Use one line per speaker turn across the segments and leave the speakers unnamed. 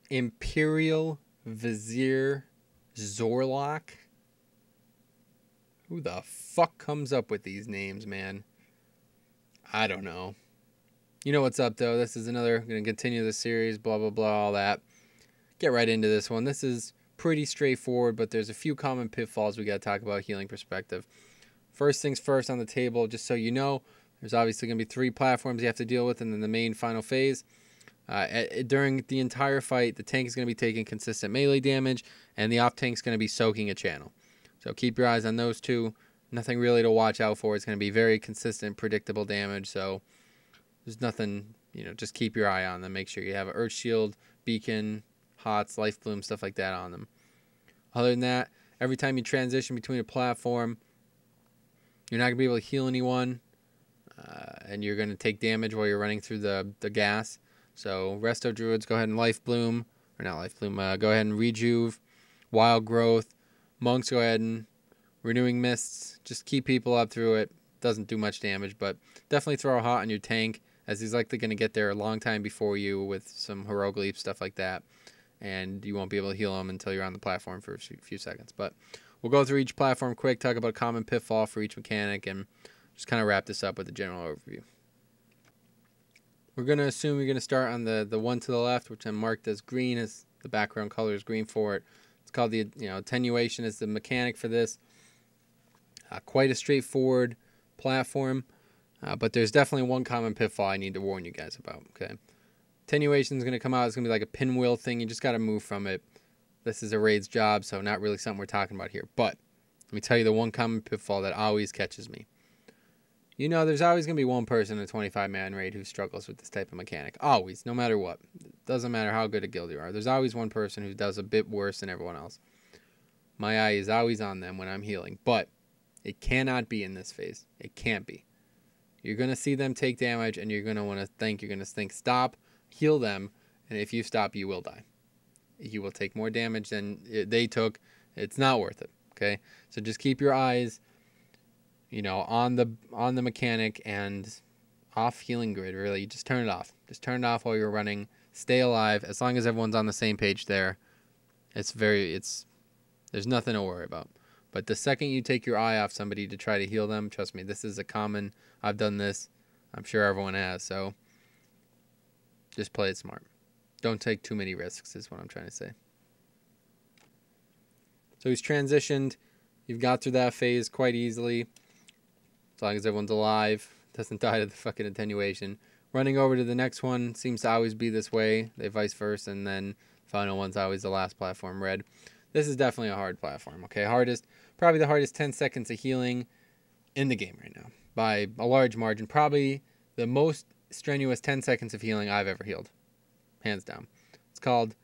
Imperial Vizier Zor'lok. Who the fuck comes up with these names, man? I don't know. You know what's up, though. This is another, going to continue the series, blah, blah, blah, all that. Get right into this one. This is pretty straightforward, but there's a few common pitfalls we got to talk about healing perspective. First things first on the table, just so you know, there's obviously going to be 3 platforms you have to deal with, and then the main final phase. During the entire fight, the tank is going to be taking consistent melee damage, and the off tank is going to be soaking a channel. So keep your eyes on those two. Nothing really to watch out for. It's going to be very consistent, predictable damage. So there's nothing, just keep your eye on them. Make sure you have an Earth Shield, Beacon, Hots, Life Bloom, stuff like that on them. Other than that, every time you transition between a platform, you're not going to be able to heal anyone, and you're going to take damage while you're running through the gas. So Resto Druids, go ahead and Life Bloom, or not Life Bloom, go ahead and Rejuve, Wild Growth. Monks, go ahead and Renewing Mists. Just keep people up through it. Doesn't do much damage, but definitely throw a hot on your tank, as he's likely going to get there a long time before you with some Heroic Leap, stuff like that. And you won't be able to heal him until you're on the platform for a few seconds. But we'll go through each platform quick, talk about a common pitfall for each mechanic, and just kind of wrap this up with a general overview. We're going to assume you're going to start on the one to the left, which I'm marked as green, as the background color is green for it. It's called the Attenuation is the mechanic for this. Quite a straightforward platform, but there's definitely one common pitfall I need to warn you guys about. Okay, Attenuation is going to come out. It's going to be like a pinwheel thing. You just got to move from it. This is a raid's job, so not really something we're talking about here. But let me tell you the one common pitfall that always catches me. There's always going to be one person in a 25-man raid who struggles with this type of mechanic. Always, no matter what. It doesn't matter how good a guild you are. There's always one person who does a bit worse than everyone else. My eye is always on them when I'm healing. But it cannot be in this phase. It can't be. You're going to see them take damage, and you're going to want to think. You're going to think, stop, heal them, and if you stop, you will die. You will take more damage than they took. It's not worth it, okay? So just keep your eyes on the mechanic and off healing grid. Really, just turn it off. Just turn it off while you're running. Stay alive. As long as everyone's on the same page there, there's nothing to worry about. But the second you take your eye off somebody to try to heal them, trust me, this is a common. I've done this. I'm sure everyone has. So just play it smart. Don't take too many risks is what I'm trying to say. So he's transitioned. You've got through that phase quite easily. As long as everyone's alive, doesn't die to the fucking Attenuation. Running over to the next one seems to always be this way. They vice versa, and then final one's always the last platform, red. This is definitely a hard platform, okay? Probably the hardest 10 seconds of healing in the game right now. By a large margin. Probably the most strenuous 10 seconds of healing I've ever healed. Hands down. It's called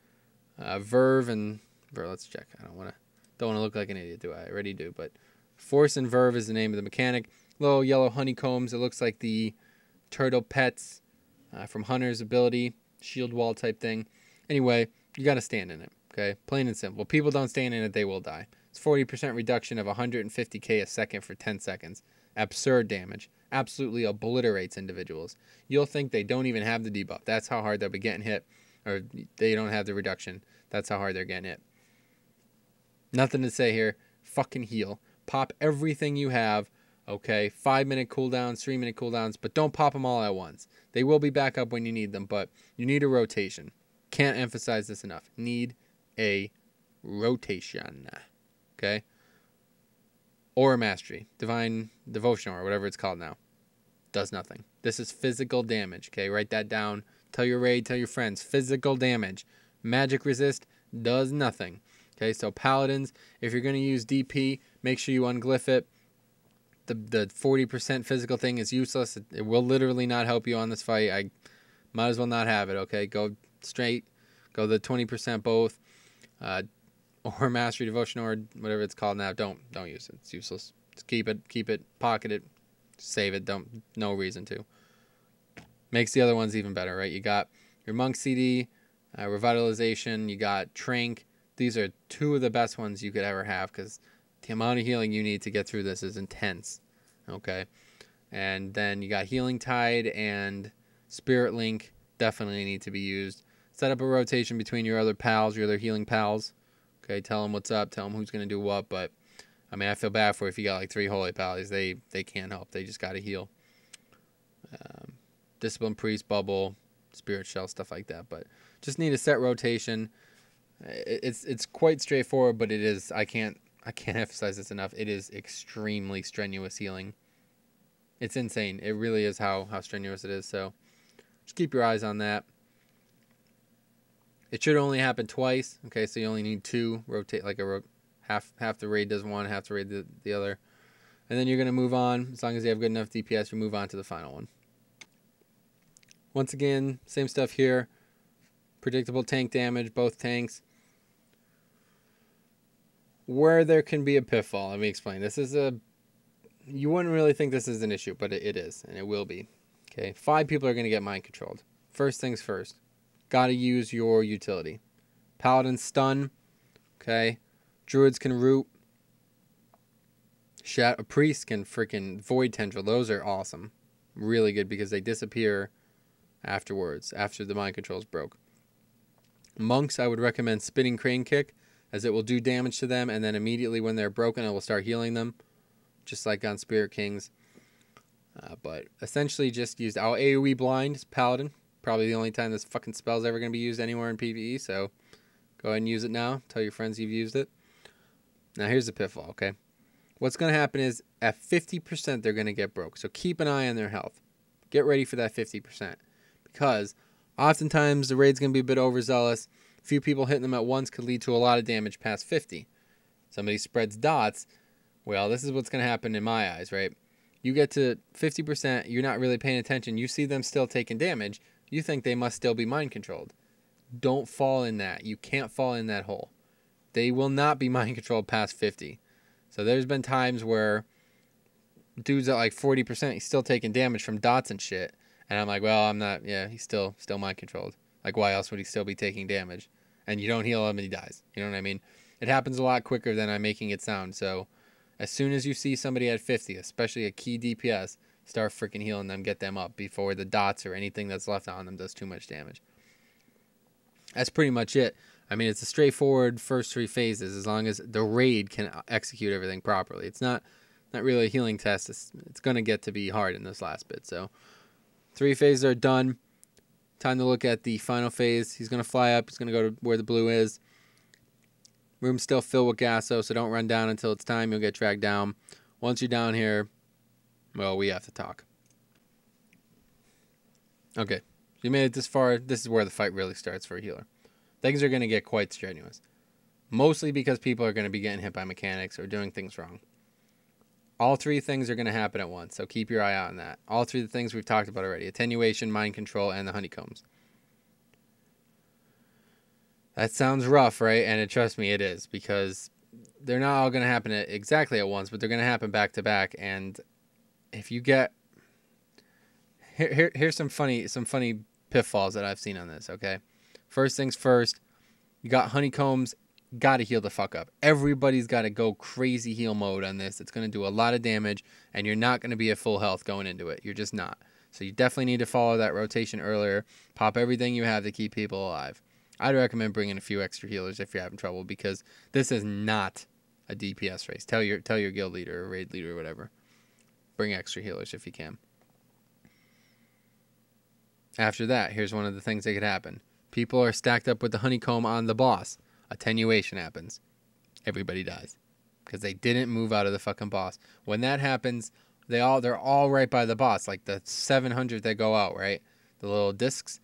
Verve and... Let's check. I don't want to look like an idiot, do I? I already do, but Force and Verve is the name of the mechanic. Little yellow honeycombs. It looks like the turtle pets from Hunter's ability. Shield wall type thing. Anyway, you got to stand in it. Okay? Plain and simple. People don't stand in it, they will die. It's 40% reduction of 150k a second for 10 seconds. Absurd damage. Absolutely obliterates individuals. You'll think they don't even have the debuff. That's how hard they'll be getting hit. Or they don't have the reduction. That's how hard they're getting hit. Nothing to say here. Fucking heal. Pop everything you have. Okay, 5-minute cooldowns, 3-minute cooldowns, but don't pop them all at once. They will be back up when you need them, but you need a rotation. Can't emphasize this enough. Need a rotation. Okay? Or a mastery. Divine Devotion or whatever it's called now. Does nothing. This is physical damage. Okay, write that down. Tell your raid, tell your friends. Physical damage. Magic resist does nothing. Okay, so Paladins, if you're going to use DP, make sure you unglyph it. The 40% physical thing is useless. It will literally not help you on this fight. I might as well not have it, okay? Go straight. Go the 20% both. Or Mastery, Devotion, or whatever it's called now. Don't use it. It's useless. Just keep it, pocket it, save it. No reason to. Makes the other ones even better, right? You got your Monk CD, Revitalization, you got Trank. These are 2 of the best ones you could ever have because the amount of healing you need to get through this is intense. Okay. And then you got Healing Tide and Spirit Link definitely need to be used. Set up a rotation between your other pals, your other healing pals. Okay, tell them what's up, tell them who's going to do what. But, I mean, I feel bad for if you got like 3 holy pals. They can't help. They just got to heal. Discipline Priest, Bubble, Spirit Shell, stuff like that. But just need a set rotation. It's quite straightforward, but it is, I can't emphasize this enough. It is extremely strenuous healing. It's insane. It really is how strenuous it is. So just keep your eyes on that. It should only happen twice. Okay, so you only need 2. Rotate like half the raid does one, half the raid the other. And then you're going to move on. As long as you have good enough DPS, you move on to the final one. Once again, same stuff here. Predictable tank damage, both tanks. Where there can be a pitfall, let me explain. This is you wouldn't really think this is an issue, but it is, and it will be. Okay, 5 people are going to get mind controlled. First things first. Got to use your utility. Paladin stun. Okay. Druids can root. A priest can freaking void tendril. Those are awesome. Really good because they disappear afterwards, after the mind controls broke. Monks, I would recommend spinning crane kick, as it will do damage to them, and then immediately when they're broken, it will start healing them, just like on Spirit Kings. But essentially just used our AoE blind, Paladin. Probably the only time this fucking spell's ever going to be used anywhere in PvE, so go ahead and use it now. Tell your friends you've used it. Now here's the pitfall, okay? What's going to happen is at 50% they're going to get broke, so keep an eye on their health. Get ready for that 50%, because oftentimes the raid's going to be a bit overzealous. A few people hitting them at once could lead to a lot of damage past 50. Somebody spreads dots. Well, this is what's going to happen in my eyes, right? You get to 50%, you're not really paying attention. You see them still taking damage. You think they must still be mind controlled. Don't fall in that. You can't fall in that hole. They will not be mind controlled past 50. So there's been times where dudes at like 40%, he's still taking damage from dots and shit. And I'm like, well, I'm not, yeah, he's still mind controlled. Like, why else would he still be taking damage? And you don't heal him and he dies. You know what I mean? It happens a lot quicker than I'm making it sound. So as soon as you see somebody at 50, especially a key DPS, start freaking healing them, get them up before the dots or anything that's left on them does too much damage. That's pretty much it. I mean, it's a straightforward first 3 phases as long as the raid can execute everything properly. It's not really a healing test. It's going to get to be hard in this last bit. So 3 phases are done. Time to look at the final phase. He's going to fly up. He's going to go to where the blue is. Room's still filled with Gasso, so don't run down until it's time. You'll get dragged down. Once you're down here, well, we have to talk. Okay, you made it this far. This is where the fight really starts for a healer. Things are going to get quite strenuous. Mostly because people are going to be getting hit by mechanics or doing things wrong. All 3 things are going to happen at once, so keep your eye out on that. All 3 of the things we've talked about already. Attenuation, mind control, and the honeycombs. That sounds rough, right? And trust me, it is. Because they're not all going to happen exactly at once, but they're going to happen back to back. And if you get... Here's some funny pitfalls that I've seen on this, okay? First things first, you got honeycombs, got to heal the fuck up. Everybody's got to go crazy heal mode on this. It's going to do a lot of damage, and you're not going to be at full health going into it. You're just not. So you definitely need to follow that rotation earlier. Pop everything you have to keep people alive. I'd recommend bringing a few extra healers if you're having trouble, because this is not a DPS race. Tell your guild leader or raid leader or whatever. Bring extra healers if you can. After that, here's one of the things that could happen. People are stacked up with the honeycomb on the boss. Attenuation happens. Everybody dies. Because they didn't move out of the fucking boss. When that happens, they're all right by the boss. Like the 700 that go out, right? The little discs.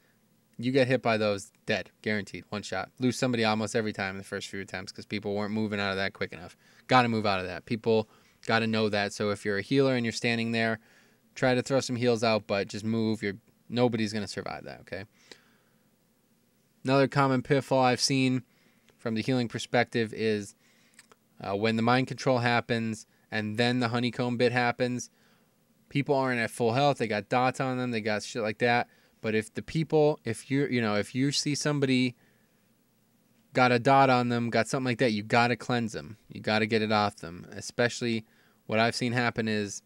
You get hit by those, dead. Guaranteed. One shot. Lose somebody almost every time in the first few attempts because people weren't moving out of that quick enough. Got to move out of that. People got to know that. So if you're a healer and you're standing there, try to throw some heals out, but just move. Nobody's going to survive that, okay? Another common pitfall I've seen from the healing perspective is when the mind control happens and then the honeycomb bit happens, people aren't at full health. They got dots on them. They got shit like that. But if you see somebody got a dot on them, got something like that, you got to cleanse them. You got to get it off them. Especially what I've seen happen is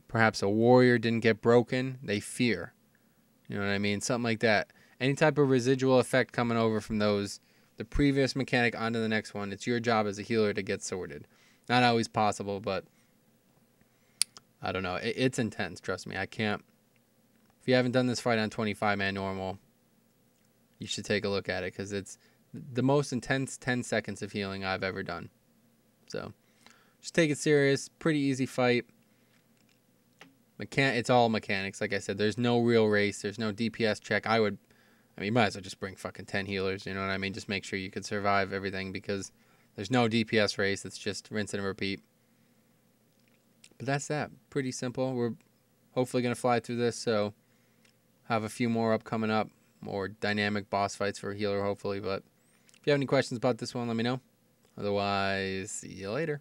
perhaps a warrior didn't get broken. They fear. You know what I mean? Something like that. Any type of residual effect coming over from those, the previous mechanic onto the next one, it's your job as a healer to get sorted. Not always possible, but I don't know. It's intense, trust me. I can't. If you haven't done this fight on 25-man normal, you should take a look at it, because it's the most intense 10 seconds of healing I've ever done. So just take it serious. Pretty easy fight. It's all mechanics. Like I said, there's no real race. There's no DPS check. I mean, you might as well just bring fucking 10 healers. You know what I mean? Just make sure you can survive everything, because there's no DPS race. It's just rinse and repeat. But that's that. Pretty simple. We're hopefully going to fly through this, so have a few more coming up. More dynamic boss fights for a healer, hopefully. But if you have any questions about this one, let me know. Otherwise, see you later.